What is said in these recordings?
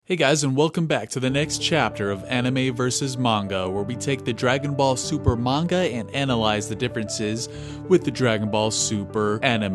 Hey guys, and welcome back to the next chapter of Anime vs Manga, where we take the Dragon Ball Super Manga and analyze the differences with the Dragon Ball Super anime.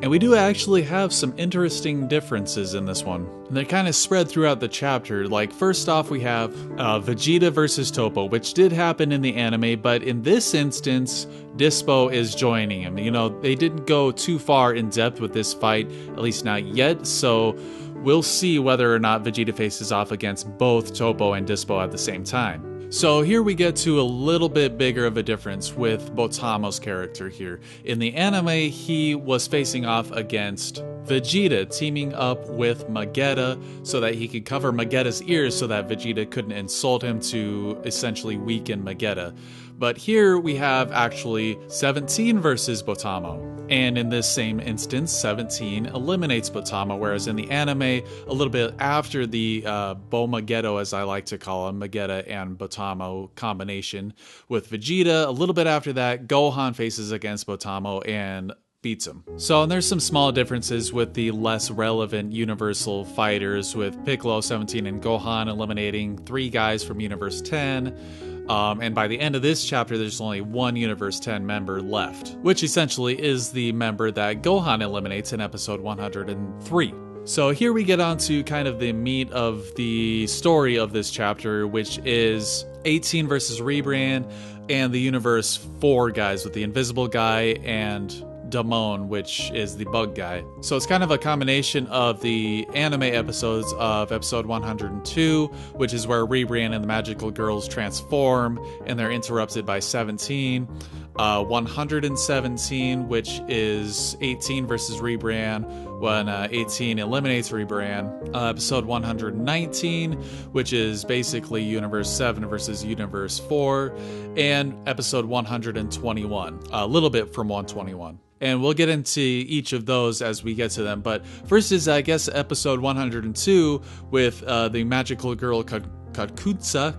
And we do actually have some interesting differences in this one. And they're kind of spread throughout the chapter. Like, first off, we have Vegeta versus Toppo, which did happen in the anime, but in this instance, Dispo is joining him. You know, they didn't go too far in depth with this fight, at least not yet, so we'll see whether or not Vegeta faces off against both Toppo and Dispo at the same time. So here we get to a little bit bigger of a difference with Botamo's character here. In the anime, he was facing off against Vegeta, teaming up with Magetta so that he could cover Magetta's ears so that Vegeta couldn't insult him to essentially weaken Magetta. But here we have actually 17 versus Botamo. And in this same instance, 17 eliminates Botamo, whereas in the anime, a little bit after the Bo-Magetto, as I like to call him, Magetta and Botamo combination with Vegeta, a little bit after that, Gohan faces against Botamo and beats him. So, and there's some small differences with the less relevant Universal fighters, with Piccolo, 17, and Gohan eliminating 3 guys from Universe 10. And by the end of this chapter, there's only one Universe 10 member left, which essentially is the member that Gohan eliminates in episode 103. So here we get on to kind of the meat of the story of this chapter, which is 18 versus Ribrianne and the Universe 4 guys with the Invisible Guy and Damon, which is the bug guy. So it's kind of a combination of the anime episodes of episode 102, which is where Ribrianne and the magical girls transform and they're interrupted by 17. 117, which is 18 versus Ribrianne, when 18 eliminates Ribrianne. Episode 119, which is basically Universe 7 versus Universe 4. And episode 121, a little bit from 121. And we'll get into each of those as we get to them. But first is, I guess, episode 102 with the magical girl Kakunsa,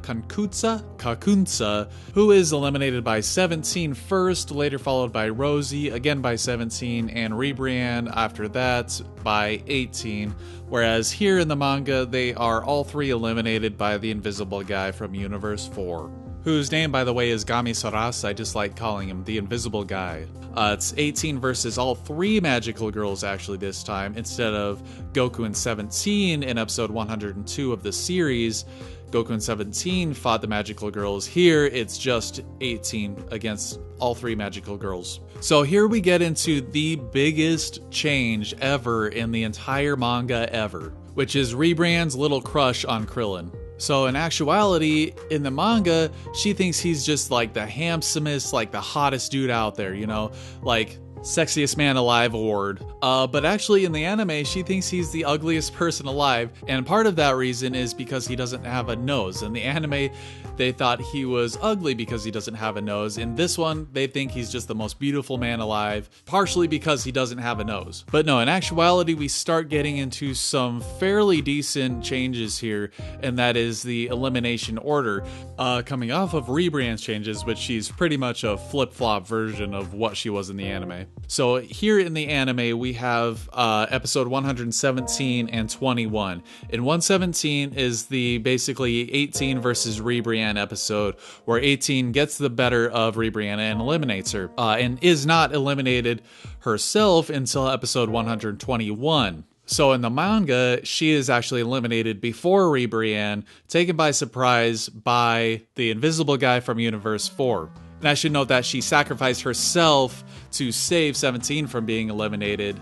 who is eliminated by 17 first, later followed by Rosie, again by 17, and Ribrianne after that by 18. Whereas here in the manga, they are all 3 eliminated by the invisible guy from Universe 4. Whose name, by the way, is Gami Saras. I just like calling him the Invisible Guy. It's 18 versus all 3 magical girls, actually, this time. Instead of Goku and 17 in episode 102 of the series, Goku and 17 fought the magical girls. Here, it's just 18 against all 3 magical girls. So here we get into the biggest change ever in the entire manga ever, which is Ribrianne's little crush on Krillin. So in actuality, in the manga, she thinks he's just like the handsomest, like the hottest dude out there, you know, like sexiest man alive award. But actually in the anime, she thinks he's the ugliest person alive. And part of that reason is because he doesn't have a nose. In the anime, they thought he was ugly because he doesn't have a nose. In this one, they think he's just the most beautiful man alive, partially because he doesn't have a nose. But no, in actuality, we start getting into some fairly decent changes here, and that is the elimination order. Coming off of Ribrianne's changes, which she's pretty much a flip-flop version of what she was in the anime. So here in the anime, we have episode 117 and 21. In 117 is the basically 18 versus Ribrianne episode, where 18 gets the better of Ribrianne and eliminates her, and is not eliminated herself until episode 121. So in the manga, she is actually eliminated before Ribrianne, taken by surprise by the invisible guy from Universe 4. And I should note that she sacrificed herself to save 17 from being eliminated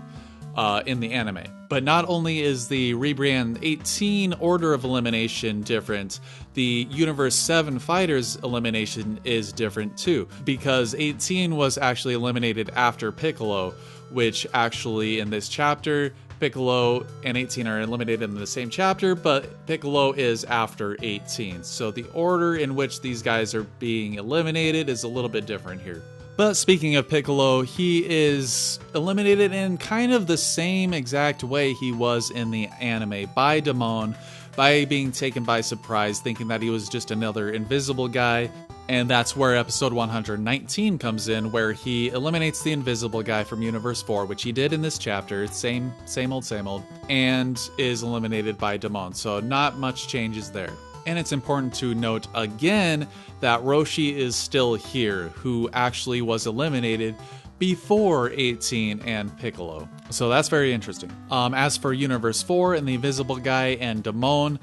in the anime. But not only is the Ribrianne 18 order of elimination different, the Universe 7 fighters elimination is different too, because 18 was actually eliminated after Piccolo, which actually in this chapter, Piccolo and 18 are eliminated in the same chapter, but Piccolo is after 18. So the order in which these guys are being eliminated is a little bit different here. But speaking of Piccolo, he is eliminated in kind of the same exact way he was in the anime, by Damon, by being taken by surprise, thinking that he was just another invisible guy. And that's where episode 119 comes in, where he eliminates the invisible guy from Universe 4, which he did in this chapter. Same old, and is eliminated by Damon. So not much changes there. And it's important to note again that Roshi is still here, who actually was eliminated before 18 and Piccolo. So that's very interesting. As for Universe 4 and the invisible guy and Damon,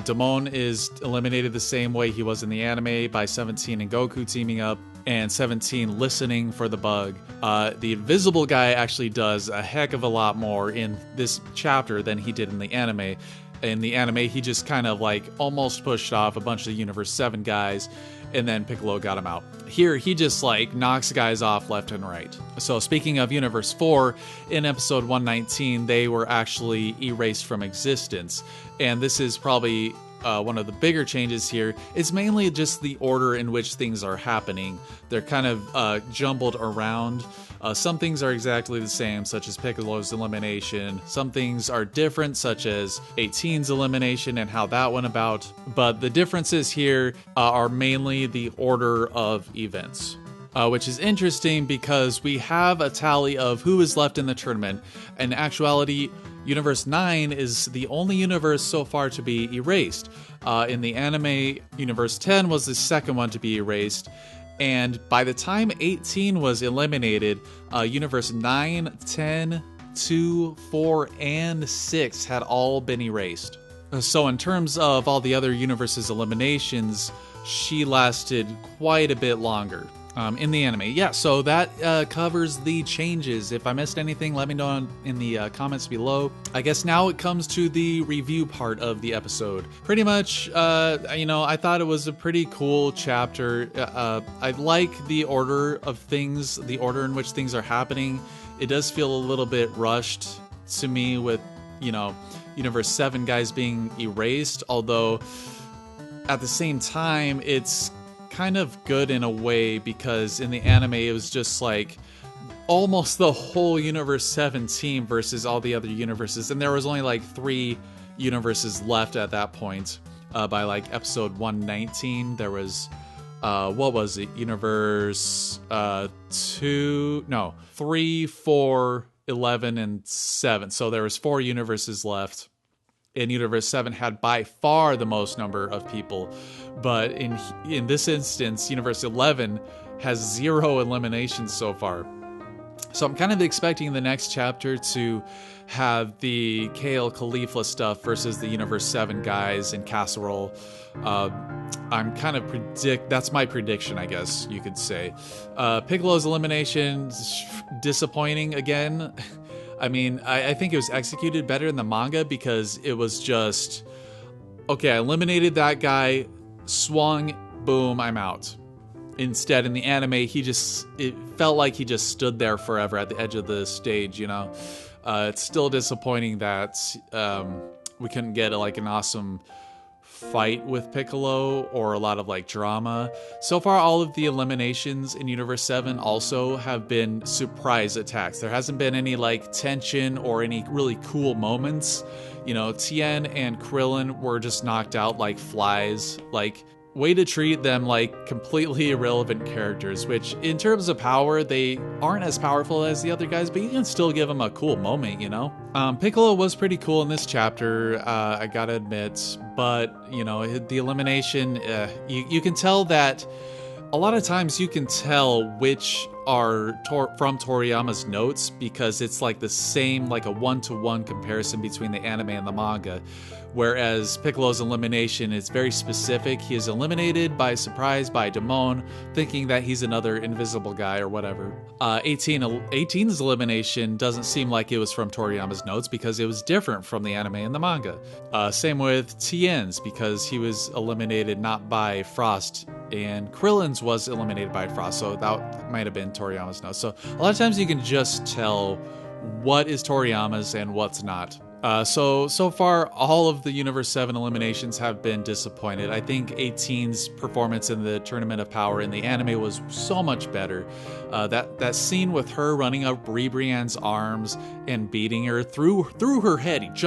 Damon is eliminated the same way he was in the anime, by 17 and Goku teaming up, and 17 listening for the bug. The invisible guy actually does a heck of a lot more in this chapter than he did in the anime. In the anime, he just kind of like almost pushed off a bunch of the Universe 7 guys, and then Piccolo got him out. Here, he just like knocks guys off left and right. So speaking of Universe 4, in episode 119, they were actually erased from existence. And this is probably one of the bigger changes here. It's mainly just the order in which things are happening. They're kind of jumbled around. Some things are exactly the same, such as Piccolo's elimination. Some things are different, such as 18's elimination and how that went about. But the differences here are mainly the order of events. Which is interesting because we have a tally of who is left in the tournament. In actuality, Universe 9 is the only universe so far to be erased. In the anime, Universe 10 was the second one to be erased. And by the time 18 was eliminated, Universe 9, 10, 2, 4, and 6 had all been erased. So in terms of all the other universes' eliminations, she lasted quite a bit longer. In the anime. Yeah, so that covers the changes. If I missed anything, let me know in the comments below. I guess now it comes to the review part of the episode. Pretty much, I thought it was a pretty cool chapter. I like the order of things, the order in which things are happening. It does feel a little bit rushed to me with, Universe 7 guys being erased, although at the same time, it's kind of good in a way, because in the anime it was just like almost the whole Universe 7 team versus all the other universes, and there was only like 3 universes left at that point. By like episode 119 there was what was it, Universe 3, 4, 11, and 7, so there was 4 universes left. And Universe 7 had by far the most number of people. But in this instance, Universe 11 has 0 eliminations so far. So I'm kind of expecting the next chapter to have the Kale Khalifa stuff versus the Universe 7 guys in Casserole. I'm kind of that's my prediction, I guess you could say. Piccolo's elimination, disappointing again. I mean, I think it was executed better in the manga because it was just, okay, I eliminated that guy, swung, boom, I'm out. Instead, in the anime, it felt like he just stood there forever at the edge of the stage, It's still disappointing that we couldn't get like an awesome fight with Piccolo or a lot of like drama. So far, all of the eliminations in Universe 7 also have been surprise attacks. There hasn't been any like tension or any really cool moments. Tien and Krillin were just knocked out like flies. Like, way to treat them like completely irrelevant characters, which in terms of power, they aren't as powerful as the other guys, but you can still give them a cool moment, Piccolo was pretty cool in this chapter, I gotta admit, but, the elimination, you can tell that a lot of times you can tell which are from Toriyama's notes because it's like the same, like a one-to-one comparison between the anime and the manga. Whereas Piccolo's elimination is very specific. He is eliminated by surprise by Damon, thinking that he's another invisible guy or whatever. 18's elimination doesn't seem like it was from Toriyama's notes because it was different from the anime and the manga. Same with Tien's, because he was eliminated not by Frost, and Krillin's was eliminated by Frost, so that might have been Toriyama's notes. So a lot of times you can just tell what is Toriyama's and what's not. So far, all of the Universe 7 eliminations have been disappointed. I think 18's performance in the Tournament of Power in the anime was so much better. That scene with her running up Ribrianne's arms and beating her through her head.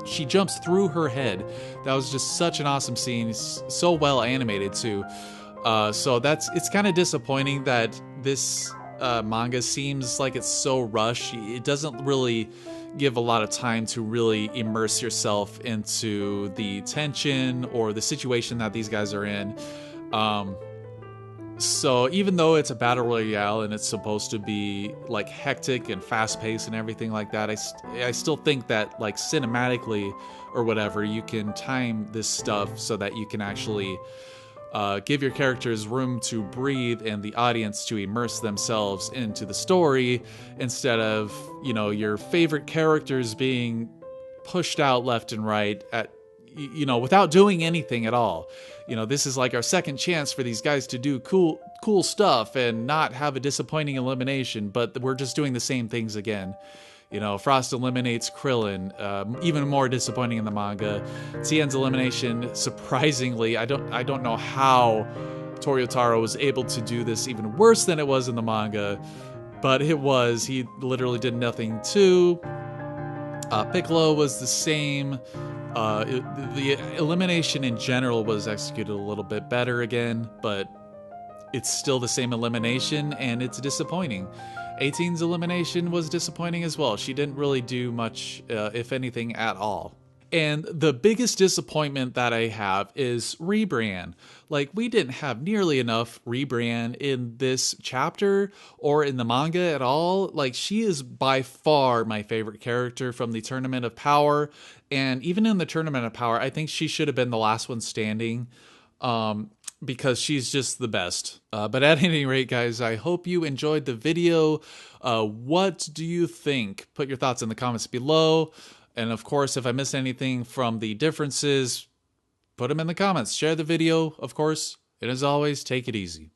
She jumps through her head. That was just such an awesome scene. So well animated too. So it's kind of disappointing that this manga seems like it's so rushed. It doesn't really give a lot of time to really immerse yourself into the tension or the situation that these guys are in. So even though it's a battle royale and it's supposed to be like hectic and fast paced and everything like that, I still think that like cinematically or whatever, you can time this stuff so that you can actually give your characters room to breathe and the audience to immerse themselves into the story, instead of, you know, your favorite characters being pushed out left and right at, you know, without doing anything at all. You know, this is like our second chance for these guys to do cool stuff and not have a disappointing elimination, but we're just doing the same things again. You know, Frost eliminates Krillin, even more disappointing in the manga. Tien's elimination, surprisingly, I don't know how Toryotaro was able to do this even worse than it was in the manga, but it was. He literally did nothing too. Piccolo was the same. The elimination in general was executed a little bit better again, but it's still the same elimination, and it's disappointing. 18's elimination was disappointing as well. She didn't really do much, if anything, at all. And the biggest disappointment that I have is Ribrianne. Like, we didn't have nearly enough Ribrianne in this chapter or in the manga at all. Like, she is by far my favorite character from the Tournament of Power. And even in the Tournament of Power, I think she should have been the last one standing. Because she's just the best. But at any rate, guys, I hope you enjoyed the video. What do you think? Put your thoughts in the comments below. And of course, if I missed anything from the differences, put them in the comments. Share the video, of course. And as always, take it easy.